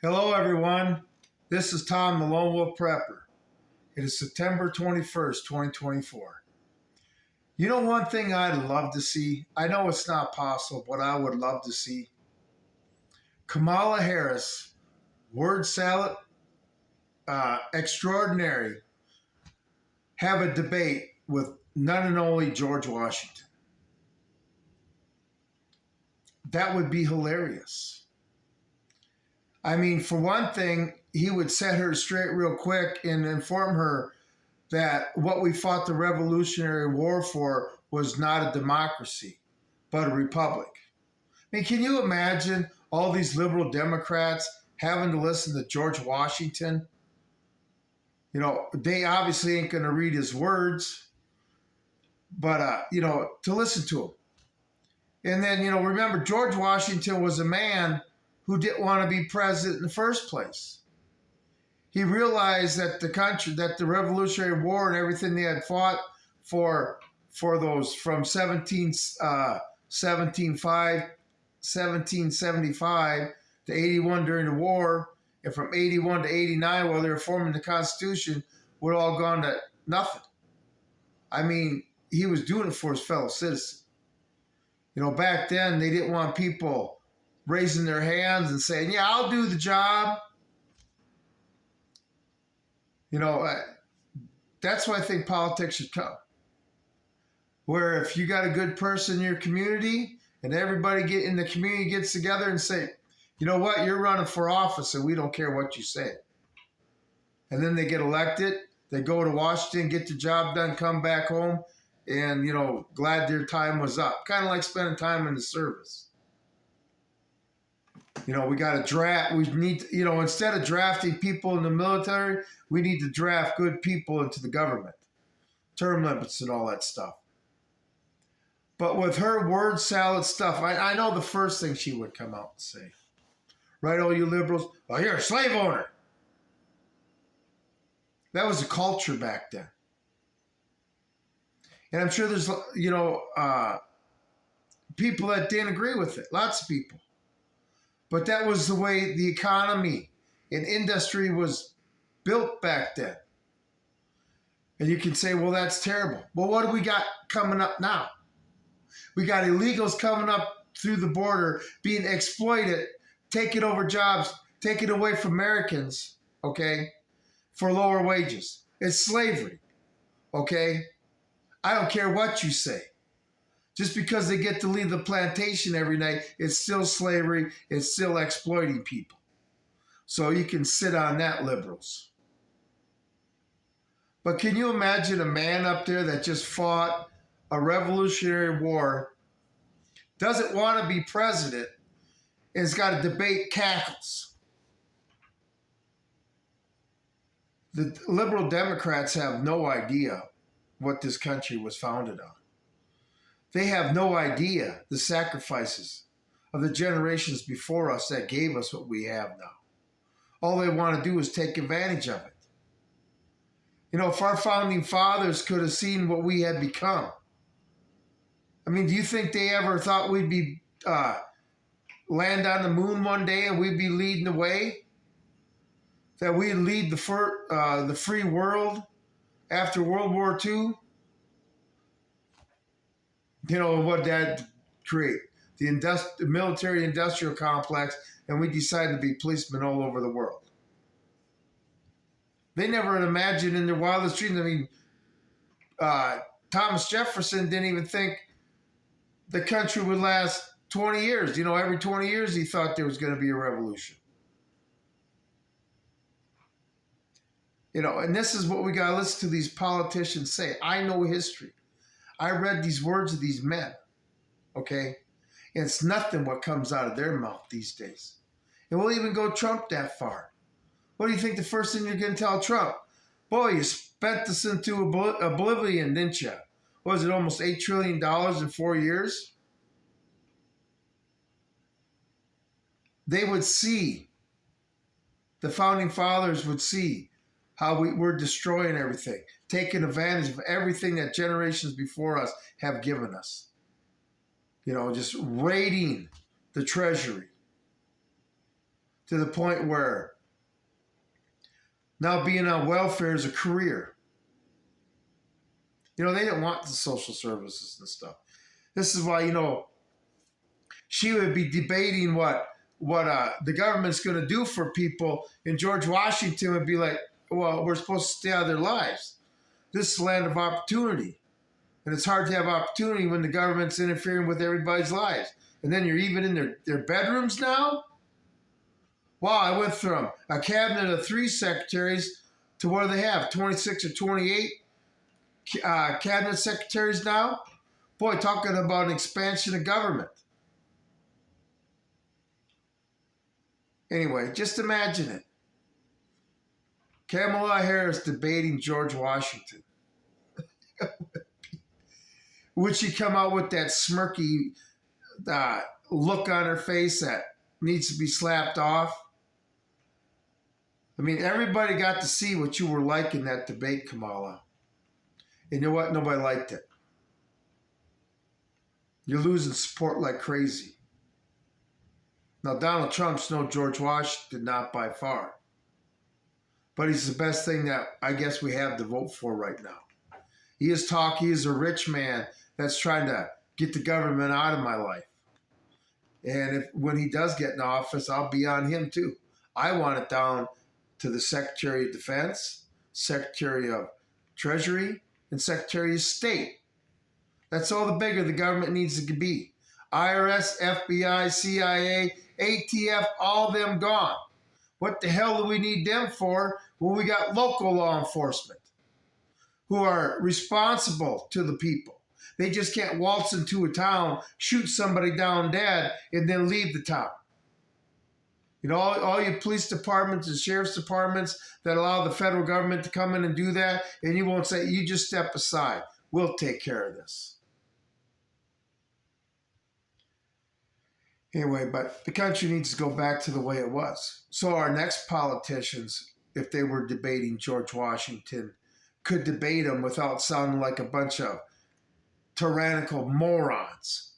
Hello, everyone. This is Tom, the Lone Wolf Prepper. It is September 21st, 2024. You know, one thing I'd love to see, I know it's not possible, but I would love to see Kamala Harris, word salad extraordinary, have a debate with none and only George Washington. That would be hilarious. I mean, for one thing, he would set her straight real quick and inform her that what we fought the Revolutionary War for was not a democracy, but a republic. I mean, can you imagine all these liberal Democrats having to listen to George Washington? You know, they obviously ain't going to read his words, but, to listen to him. And then, remember, George Washington was a man who didn't want to be president in the first place. He realized that the country, that the Revolutionary War and everything they had fought for those from 1775 to 81 during the war, and from 81 to 89 while they were forming the Constitution, would all gone to nothing. I mean, he was doing it for his fellow citizens. Back then they didn't want people raising their hands and saying, yeah, I'll do the job. That's why I think politics should come. Where if you got a good person in your community and everybody in the community gets together and say, you know what, you're running for office and we don't care what you say. And then they get elected, they go to Washington, get the job done, come back home, and, glad their time was up. Kind of like spending time in the service. We got to draft. We need, instead of drafting people in the military, we need to draft good people into the government. Term limits and all that stuff. But with her word salad stuff, I know the first thing she would come out and say, right, all you liberals, well, you're a slave owner. That was the culture back then. And I'm sure there's, people that didn't agree with it. Lots of people. But that was the way the economy and industry was built back then. And you can say, well, that's terrible. Well, what do we got coming up now? We got illegals coming up through the border, being exploited, taking over jobs, taking away from Americans, okay, for lower wages. It's slavery, okay? I don't care what you say. Just because they get to leave the plantation every night, it's still slavery. It's still exploiting people. So you can sit on that, liberals. But can you imagine a man up there that just fought a Revolutionary War, doesn't want to be president, and has got to debate cackles? The liberal Democrats have no idea what this country was founded on. They have no idea the sacrifices of the generations before us that gave us what we have now. All they want to do is take advantage of it. If our founding fathers could have seen what we had become, I mean, do you think they ever thought we'd be land on the moon one day and we'd be leading the way? That we'd lead the free world after World War II? What that create? The military-industrial complex, and we decided to be policemen all over the world. They never imagined in their wildest dreams. I mean, Thomas Jefferson didn't even think the country would last 20 years. Every 20 years he thought there was going to be a revolution. And this is what we got to listen to these politicians say. I know history. I read these words of these men, okay? And it's nothing what comes out of their mouth these days. And we'll even go Trump that far. What do you think the first thing you're going to tell Trump? Boy, you spent this into oblivion, didn't you? Was it almost $8 trillion in 4 years? They would see, the founding fathers would see how we're destroying everything, taking advantage of everything that generations before us have given us. Just raiding the treasury. to the point where now being on welfare is a career. You know, they didn't want the social services and stuff. This is why, you know, she would be debating what the government's going to do for people, and George Washington would be like, well, we're supposed to stay out of their lives. This is a land of opportunity. And it's hard to have opportunity when the government's interfering with everybody's lives. And then you're even in their bedrooms now? Wow, I went from a cabinet of 3 secretaries to what do they have, 26 or 28 cabinet secretaries now? Boy, talking about an expansion of government. Anyway, just imagine it. Kamala Harris debating George Washington. Would she come out with that smirky look on her face that needs to be slapped off? I mean, everybody got to see what you were like in that debate, Kamala. And you know what? Nobody liked it. You're losing support like crazy. Now, Donald Trump's no George Washington, not by far. But he's the best thing that I guess we have to vote for right now. He is a rich man that's trying to get the government out of my life. And when he does get in office, I'll be on him too. I want it down to the Secretary of Defense, Secretary of Treasury, and Secretary of State. That's all the bigger the government needs to be. IRS, FBI, CIA, ATF, all them gone. What the hell do we need them for when we got local law enforcement who are responsible to the people? They just can't waltz into a town, shoot somebody down dead, and then leave the town. You know, all your police departments and sheriff's departments that allow the federal government to come in and do that, and you won't say, you just step aside. We'll take care of this. Anyway, but the country needs to go back to the way it was. So our next politicians, if they were debating George Washington, could debate him without sounding like a bunch of tyrannical morons.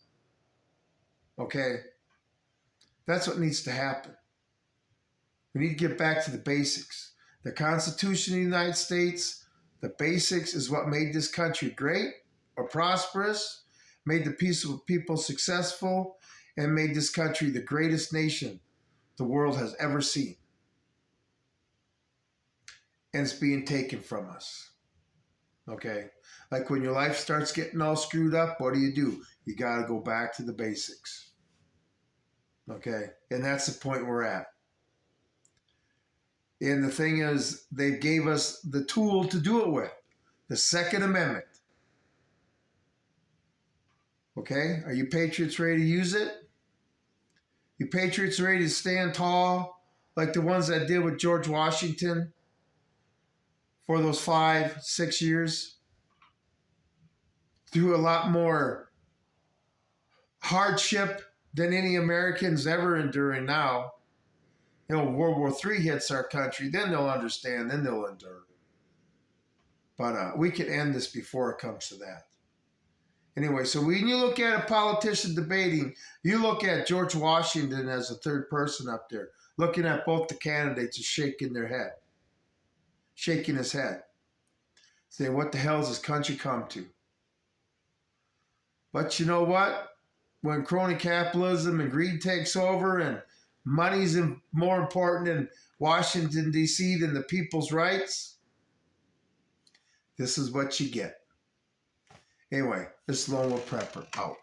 Okay? That's what needs to happen. We need to get back to the basics. The Constitution of the United States, the basics is what made this country great or prosperous, made the peaceful people successful, and made this country the greatest nation the world has ever seen. And it's being taken from us. Okay? Like when your life starts getting all screwed up, what do? You got to go back to the basics. Okay? And that's the point we're at. And the thing is, they gave us the tool to do it with. The Second Amendment. Okay? Are you patriots ready to use it? You patriots ready to stand tall like the ones that did with George Washington for those 5-6 years? Through a lot more hardship than any Americans ever enduring now. You know, World War III hits our country, then they'll understand, then they'll endure. But we can end this before it comes to that. Anyway, so when you look at a politician debating, you look at George Washington as a third person up there, looking at both the candidates and shaking their head, shaking his head, saying, what the hell has this country come to? But you know what? When crony capitalism and greed takes over and money's more important in Washington, D.C. than the people's rights, this is what you get. Anyway, this is Lone Wolf Prepper out.